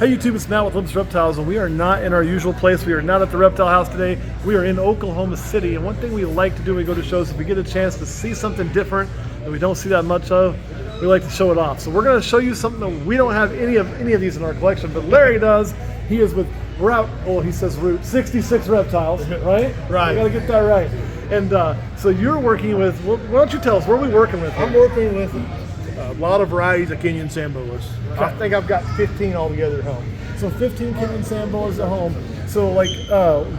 Hey YouTube, it's Matt with Olympus Reptiles, and we are not in our usual place. We are not at the Reptile House today. We are in Oklahoma City, and one thing we like to do when we go to shows, if we get a chance to see something different that we don't see that much of, we like to show it off. So we're going to show you something that we don't have any of these in our collection, but Larry does. He is with he says Route 66 Reptiles, right? Right. You got to get that right. And so you're working with, why don't you tell us, what are we working with here? I'm working with a lot of varieties of Kenyan sand boas. Okay. I think I've got 15 altogether at home. So 15 Kenyan sand boas at home. So like,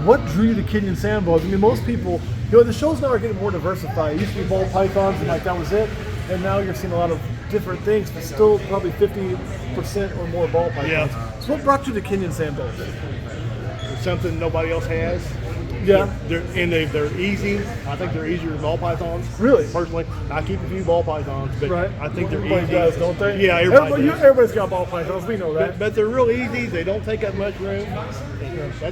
what drew you to Kenyan sand boas? I mean, most people, the shows now are getting more diversified. It used to be ball pythons and like that was it. And now you're seeing a lot of different things, but still probably 50% or more ball pythons. Yeah. So what brought you to Kenyan sand boas? It's something nobody else has. Yeah. They're easy. I think they're easier than ball pythons. Really? Personally, I keep a few ball pythons, but right. I think they're everybody easy. does, don't they? Yeah, everybody does. Everybody's got ball pythons, we know that. But they're real easy. They don't take up much room. That's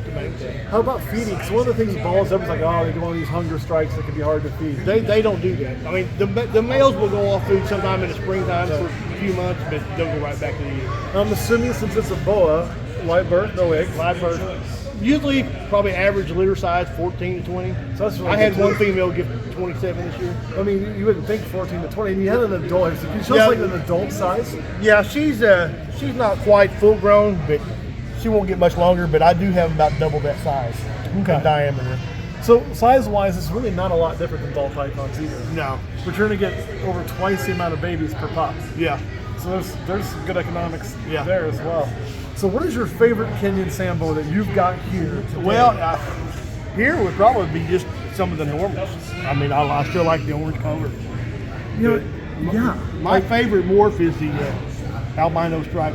the main thing. How about feeding? Because one of the things with balls, everyone's like, oh, they go on these hunger strikes that can be hard to feed. They don't do that. I mean, the males will go off food sometime in the springtime for a few months, but they'll go right back to the eating. I'm assuming since it's a boa, live birth, no eggs. Live birth. Usually, probably average litter size 14 to 20. So that's really I had good one too. female give 27 this year. I mean, you wouldn't think 14 to 20, and you had an adult. Can you show us like an adult size? Yeah, she's not quite full grown, but she won't get much longer. But I do have about double that size in diameter. So size-wise, it's really not a lot different than ball pythons either. No. But you're going to get over twice the amount of babies per pop. Yeah. So there's some good economics there as well. So what is your favorite Kenyan sand boa that you've got here today? Well, here would probably be just some of the normals. I mean, I still like the orange color. My favorite morph is the albino stripe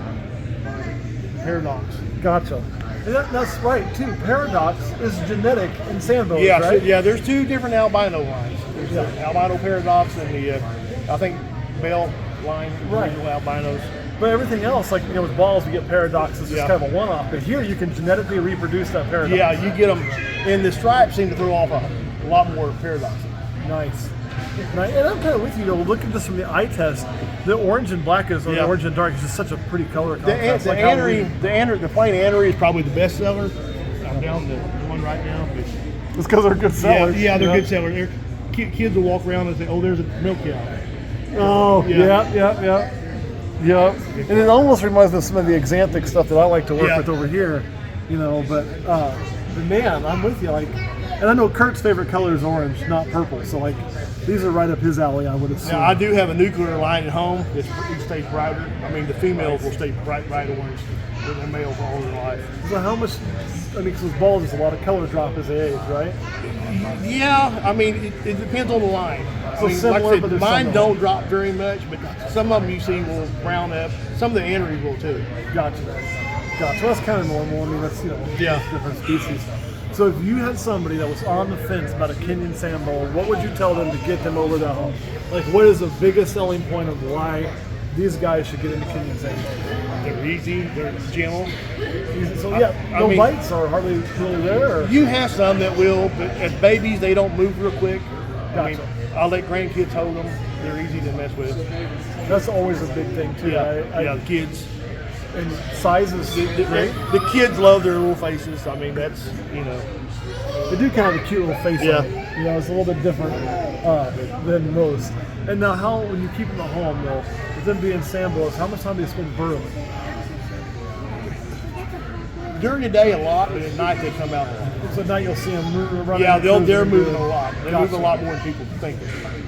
paradox. Gotcha. And that's right too. Paradox is genetic in sand boas, Yeah, right? yeah. There's two different albino lines. There's the albino paradox and the I think Bell line, original albinos. But everything else, like with balls, we get paradoxes, just kind of a one-off. But here, you can genetically reproduce that paradox. Yeah, you get them, and the stripes seem to throw off a lot more paradoxes. Nice. And I'm kind of with you though. Looking just from the eye test, the orange and black the orange and dark is just such a pretty color contrast. The plain anery is probably the best seller. I'm down to one right now. But it's because they're good sellers. Yeah, they're good sellers. Kids will walk around and say, "Oh, there's a milk cow." Oh, yeah. And it almost reminds me of some of the exanthic stuff that I like to work with over here, but man, I'm with you. And I know Kurt's favorite color is orange, not purple. So these are right up his alley, I would assume. Now, I do have a nuclear line at home. It stays brighter. I mean, the females will stay bright orange with the males all their life. So how much, because with balls, there's a lot of color drop as they age, right? Yeah, I mean, it depends on the line. So similar, like I said, mine don't drop very much, but some of them you see will brown up. Some of the aneries will too. Gotcha. That's kind of normal. I mean, that's, different species. So if you had somebody that was on the fence about a Kenyan sand boa, what would you tell them to get them over the hump? What is the biggest selling point of why these guys should get into Kenyan sand boas? They're easy, they're gentle. So no bites are hardly really there? Or? You have some that will, but as babies, they don't move real quick. Gotcha. I mean, I'll let grandkids hold them. They're easy to mess with. That's always a big thing too. The kids. And sizes, the kids love their little faces. I mean, that's, They do kind of a cute little face. It's a little bit different than most. And now when you keep them at home though, with them being sand boas, how much time do you spend burrowing? During the day a lot, but at night they come out a lot. So at night you'll see them running. Yeah, they're moving a lot. They move a lot more than people think.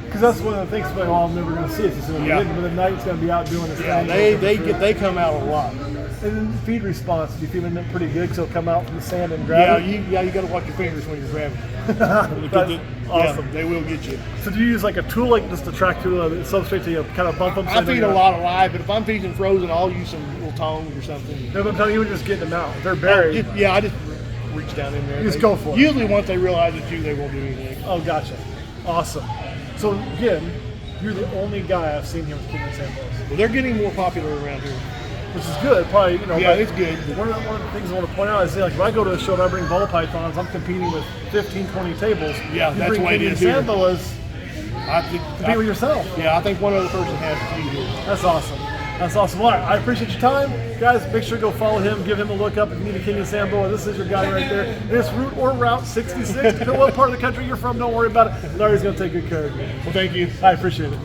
Because that's one of the things I'm never going to see it. But at night it's going to be out doing its thing. They come out a lot. And then the feed response, do you feel them pretty good? So they'll come out from the sand and grab it? You got to watch your fingers when you're grabbing them. Awesome. They will get you. So do you use a tool just a track tool, a substrate to kind of bump them? I feed a lot of live, but if I'm feeding frozen, I'll use some little tongs or something. No, but I'm telling you, just getting them out. They're buried. I just reach down in there. You just go for it. Usually once they realize it's you, they won't do anything. Oh, gotcha. Awesome. So again, you're the only guy I've seen here with Kenyan sand boas. Well, they're getting more popular around here. Which is good, probably, Yeah, it's good. One of the things I want to point out is, if I go to a show and I bring ball pythons, I'm competing with 15, 20 tables. Yeah, you that's bring the way it Kenyan is here. sand boas, I think compete with yourself. Yeah, I think one other person has to do here. That's awesome. That's awesome. All right, I appreciate your time. Guys, make sure to go follow him. Give him a look up if you need a Kenyan sand boa. This is your guy right there. This Route 66. Depending on what part of the country you're from, don't worry about it. Larry's going to take good care of you. Well, thank you. I appreciate it.